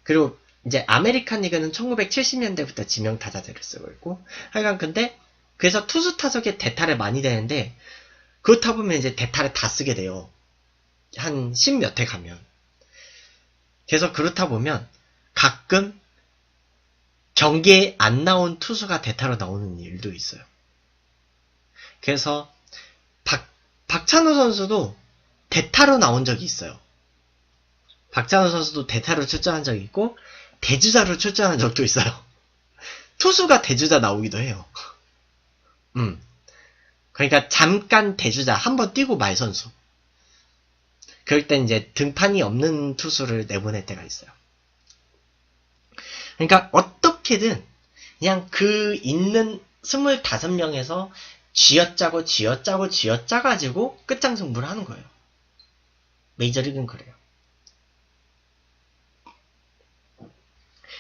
그리고 이제 아메리칸 리그는 1970년대부터 지명 타자들을 쓰고 있고 하여간 근데 그래서 투수 타석에 대타를 많이 되는데 그렇다 보면 이제 대타를 다 쓰게 돼요. 한 10몇 회 가면. 그래서 그렇다 보면 가끔 경기에 안 나온 투수가 대타로 나오는 일도 있어요. 그래서 박찬호 선수도 대타로 나온 적이 있어요. 박찬호 선수도 대타로 출전한 적이 있고 대주자로 출전한 적도 있어요. 투수가 대주자 나오기도 해요. 그러니까 잠깐 대주자 한번 뛰고 말 선수. 그럴 땐 이제 등판이 없는 투수를 내보낼 때가 있어요. 그러니까 어떻게든 그냥 그 있는 25명에서 쥐어짜가지고 끝장승부를 하는 거예요. 메이저리그는 그래요.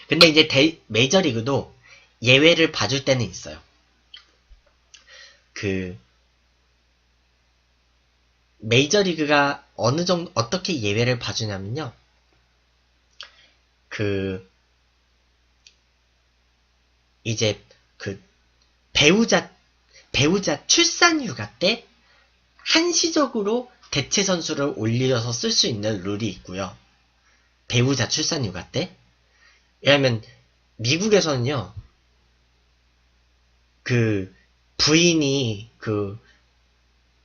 근데 이제 메이저리그도 예외를 봐줄 때는 있어요. 메이저리그가 어느 정도 어떻게 예외를 봐주냐면요. 이제 배우자 출산 휴가 때 한시적으로 대체 선수를 올려서 쓸 수 있는 룰이 있고요. 배우자 출산 휴가 때. 왜냐면 미국에서는요. 부인이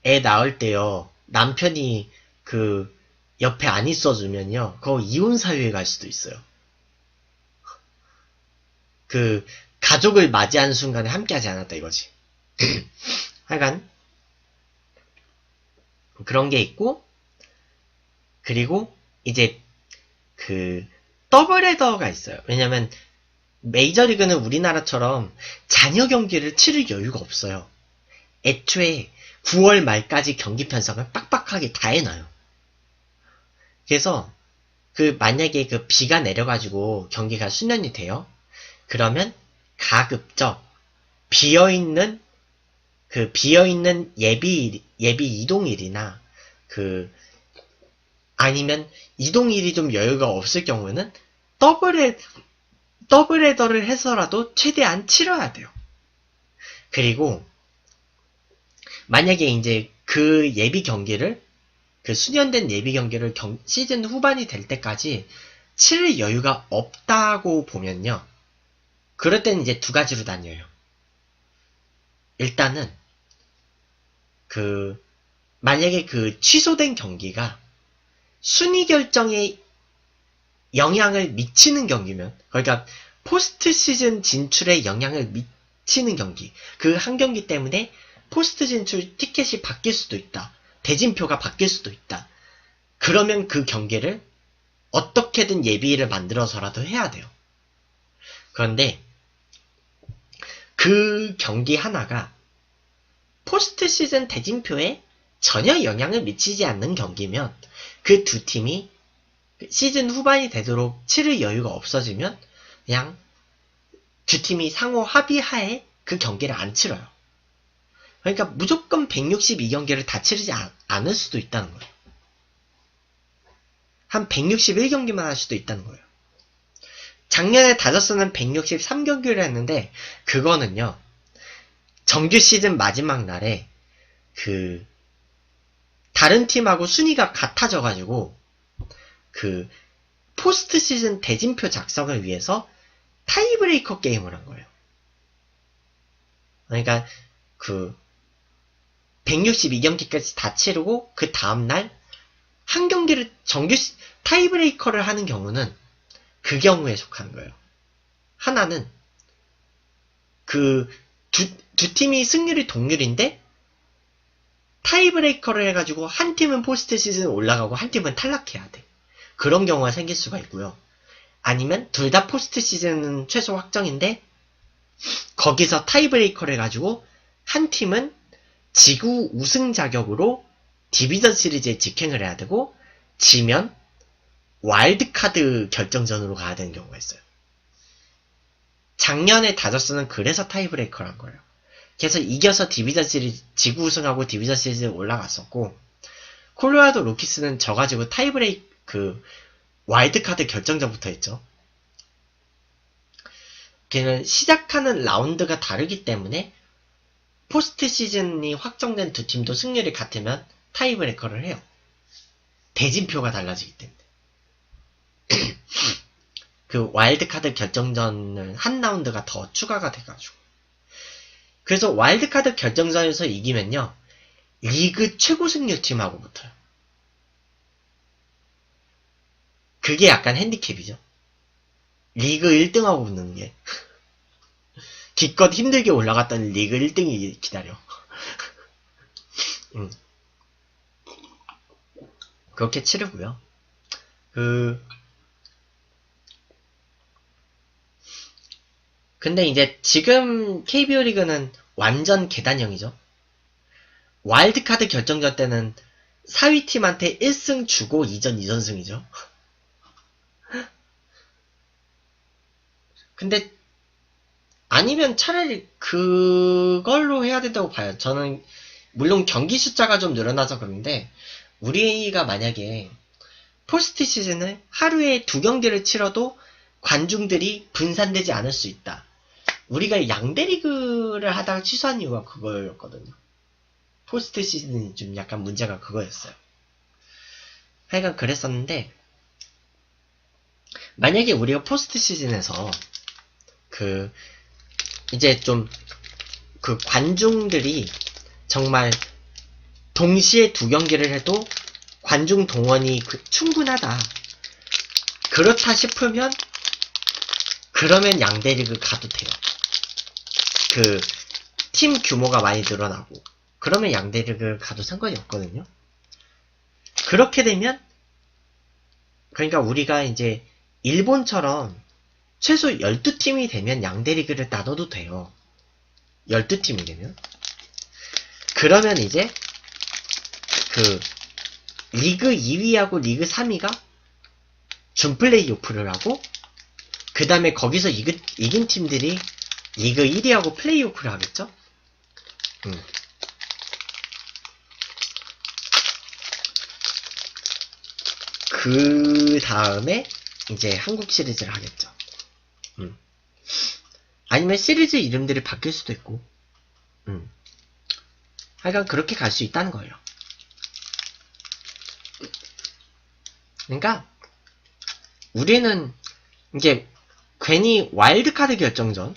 애 낳을 때요. 남편이 옆에 안 있어주면요. 그거 이혼 사유에 갈 수도 있어요. 가족을 맞이하는 순간에 함께하지 않았다 이거지. 하여간 그런 게 있고 그리고 이제 더블헤더가 있어요. 왜냐면 메이저리그는 우리나라처럼 잔여 경기를 치를 여유가 없어요. 애초에 9월 말까지 경기 편성을 빡빡하게 다 해놔요. 그래서 만약에 비가 내려가지고 경기가 수년이 돼요. 그러면 가급적 비어있는 예비 이동일이나 아니면 이동일이 좀 여유가 없을 경우는 더블헤더를 해서라도 최대한 치러야 돼요. 그리고 만약에 이제 예비 경기를 수년된 예비 경기를 시즌 후반이 될 때까지 칠 여유가 없다고 보면요. 그럴 때는 이제 두 가지로 나뉘어요. 일단은 만약에 취소된 경기가 순위 결정에 영향을 미치는 경기면, 그러니까 포스트 시즌 진출에 영향을 미치는 경기, 한 경기 때문에 포스트 진출 티켓이 바뀔 수도 있다. 대진표가 바뀔 수도 있다. 그러면 그 경기를 어떻게든 예비를 만들어서라도 해야 돼요. 그런데 그 경기 하나가 포스트 시즌 대진표에 전혀 영향을 미치지 않는 경기면 그 두 팀이 시즌 후반이 되도록 치를 여유가 없어지면 그냥 두 팀이 상호 합의하에 그 경기를 안 치러요. 그러니까 무조건 162경기를 다 치르지 않을 수도 있다는 거예요. 한 161경기만 할 수도 있다는 거예요. 작년에 다저스는 163경기를 했는데 그거는요. 정규 시즌 마지막 날에 그 다른 팀하고 순위가 같아져가지고 그 포스트 시즌 대진표 작성을 위해서 타이브레이커 게임을 한 거예요. 그러니까 그 162경기까지 다 치르고 그 다음날 한 경기를 정규 타이브레이커를 하는 경우는 그 경우에 속하는 거예요. 하나는 그 두 팀이 승률이 동률인데 타이브레이커를 해가지고 한 팀은 포스트 시즌 올라가고 한 팀은 탈락해야 돼. 그런 경우가 생길 수가 있고요. 아니면 둘 다 포스트 시즌은 최소 확정인데 거기서 타이브레이커를 해가지고 한 팀은 지구 우승 자격으로 디비전 시리즈에 직행을 해야 되고 지면 와일드카드 결정전으로 가야 되는 경우가 있어요. 작년에 다저스는 그래서 타이브레이커를 한 거예요. 그래서 이겨서 디비전 시리즈 지구 우승하고 디비전 시리즈에 올라갔었고 콜로라도 로키스는 져가지고 타이브레이크 와일드카드 결정전부터 했죠. 걔는 시작하는 라운드가 다르기 때문에 포스트 시즌이 확정된 두 팀도 승률이 같으면 타이브레이커를 해요. 대진표가 달라지기 때문에. 그 와일드카드 결정전은 한 라운드가 더 추가가 돼가지고. 그래서 와일드카드 결정전에서 이기면요. 리그 최고 승률 팀하고 붙어요. 그게 약간 핸디캡이죠. 리그 1등하고 붙는 게. 기껏 힘들게 올라갔던 리그 1등이 기다려. 그렇게 치르고요. 근데 이제 지금 KBO 리그는 완전 계단형이죠. 와일드카드 결정전 때는 4위 팀한테 1승 주고 2전 2전승이죠. 근데 아니면 차라리 그걸로 해야 된다고 봐요. 저는 물론 경기 숫자가 좀 늘어나서 그런데 우리가 만약에 포스트 시즌을 하루에 2경기를 치러도 관중들이 분산되지 않을 수 있다. 우리가 양대리그를 하다가 취소한 이유가 그거였거든요. 포스트 시즌이 좀 약간 문제가 그거였어요. 하여간 그랬었는데 만약에 우리가 포스트 시즌에서 이제 좀 관중들이 정말 동시에 2경기를 해도 관중 동원이 충분하다. 그렇다 싶으면 그러면 양대리그 가도 돼요. 팀 규모가 많이 늘어나고 그러면 양대리그 가도 상관이 없거든요. 그렇게 되면 그러니까 우리가 이제 일본처럼 최소 12팀이 되면 양대리그를 나눠도 돼요. 12팀이 되면. 그러면 이제 리그 2위하고 리그 3위가 준 플레이오프를 하고 그 다음에 거기서 이긴 팀들이 리그 1위하고 플레이오프를 하겠죠? 그 다음에 이제 한국 시리즈를 하겠죠. 아니면 시리즈 이름들이 바뀔 수도 있고. 하여간 그렇게 갈 수 있다는 거예요. 그러니까 우리는 이제 괜히 와일드카드 결정전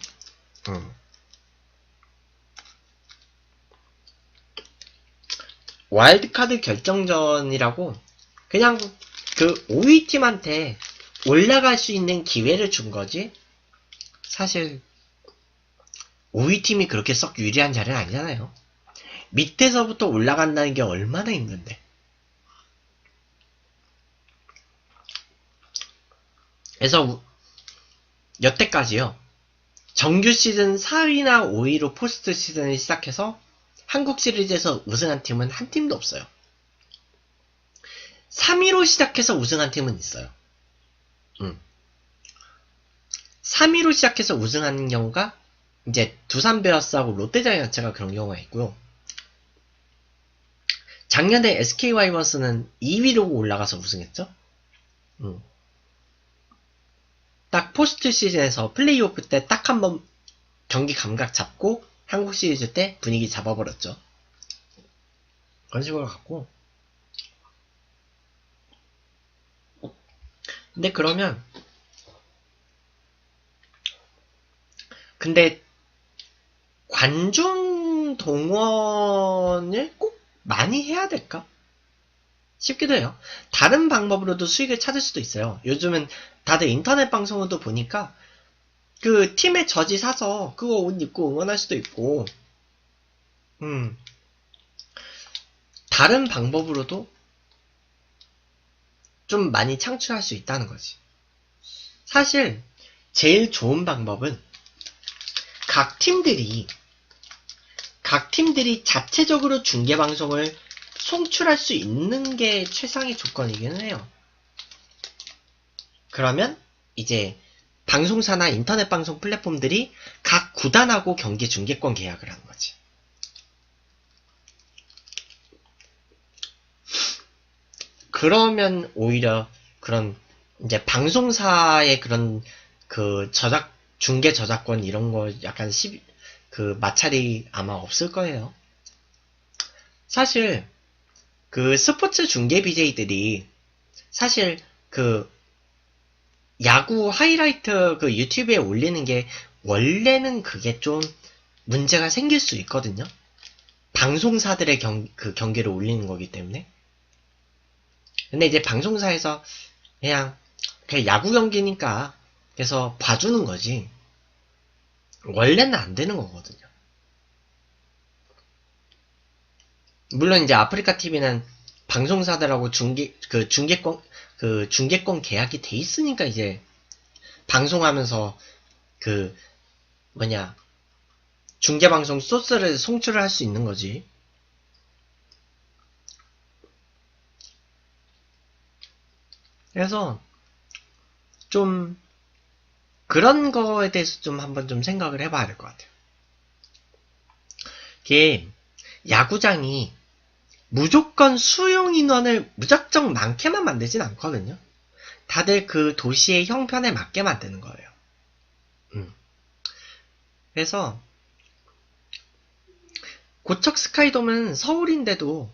와일드카드 결정전이라고 그냥 5위 팀한테 올라갈 수 있는 기회를 준 거지 사실 5위 팀이 그렇게 썩 유리한 자리는 아니잖아요. 밑에서부터 올라간다는 게 얼마나 힘든데. 그래서 여태까지요. 정규 시즌 4위나 5위로 포스트 시즌을 시작해서 한국 시리즈에서 우승한 팀은 한 팀도 없어요. 3위로 시작해서 우승한 팀은 있어요. 3위로 시작해서 우승하는 경우가 이제 두산 베어스하고 롯데자이언츠가 그런 경우가 있고요. 작년에 SK 와이번스는 2위로 올라가서 우승했죠. 딱 포스트 시즌에서 플레이오프 때 딱 한번 경기 감각 잡고 한국 시리즈 때 분위기 잡아버렸죠. 그런 식으로 갖고. 근데 관중 동원을 꼭 많이 해야 될까? 싶기도 해요. 다른 방법으로도 수익을 찾을 수도 있어요. 요즘은 다들 인터넷 방송으로도 보니까 그 팀의 저지 사서 그거 옷 입고 응원할 수도 있고, 다른 방법으로도 좀 많이 창출할 수 있다는 거지. 사실 제일 좋은 방법은 각 팀들이 자체적으로 중계방송을 송출할 수 있는 게 최상의 조건이기는 해요. 그러면 이제 방송사나 인터넷 방송 플랫폼들이 각 구단하고 경기 중계권 계약을 하는 거지. 그러면 오히려 그런 이제 방송사의 그런 그 중계 저작권 이런 거 약간 그 마찰이 아마 없을 거예요. 사실 그 스포츠 중계 BJ들이 사실 그 야구 하이라이트 그 유튜브에 올리는 게 원래는 그게 좀 문제가 생길 수 있거든요. 방송사들의 그 경기를 올리는 거기 때문에. 근데 이제 방송사에서 그냥 야구 경기니까 그래서 봐주는 거지. 원래는 안 되는 거거든요. 물론 이제 아프리카 TV는 방송사들하고 중계권 계약이 돼 있으니까 이제 방송하면서 중계방송 소스를 송출을 할 수 있는 거지. 그래서 좀 그런 거에 대해서 좀 한번 좀 생각을 해봐야 될 것 같아요. 이게 야구장이 무조건 수용 인원을 무작정 많게만 만들진 않거든요. 다들 그 도시의 형편에 맞게 만드는 거예요. 그래서 고척 스카이돔은 서울인데도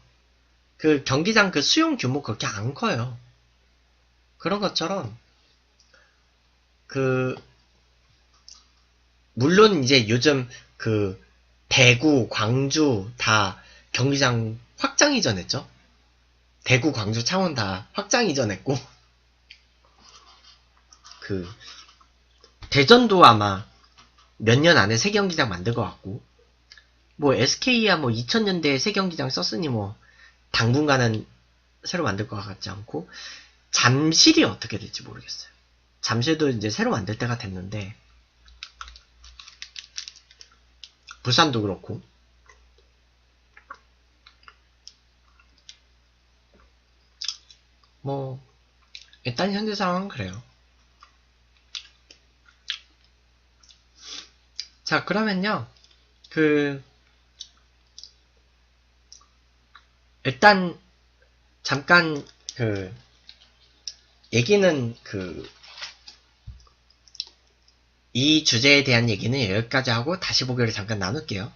그 경기장 그 수용 규모 그렇게 안 커요. 그런 것처럼 물론 이제 요즘 대구, 광주 다 경기장 확장 이전했죠. 대구, 광주, 창원 다 확장 이전했고, 대전도 아마 몇 년 안에 새 경기장 만들 것 같고, 뭐 SK야 뭐 2000년대에 새 경기장 썼으니 뭐 당분간은 새로 만들 것 같지 않고, 잠실이 어떻게 될지 모르겠어요. 잠실도 이제 새로 만들 때가 됐는데, 부산도 그렇고, 뭐 일단 현재 상황은 그래요. 자, 그러면요, 일단 잠깐 얘기는 이 주제에 대한 얘기는 여기까지 하고 다시 보기를 잠깐 나눌게요.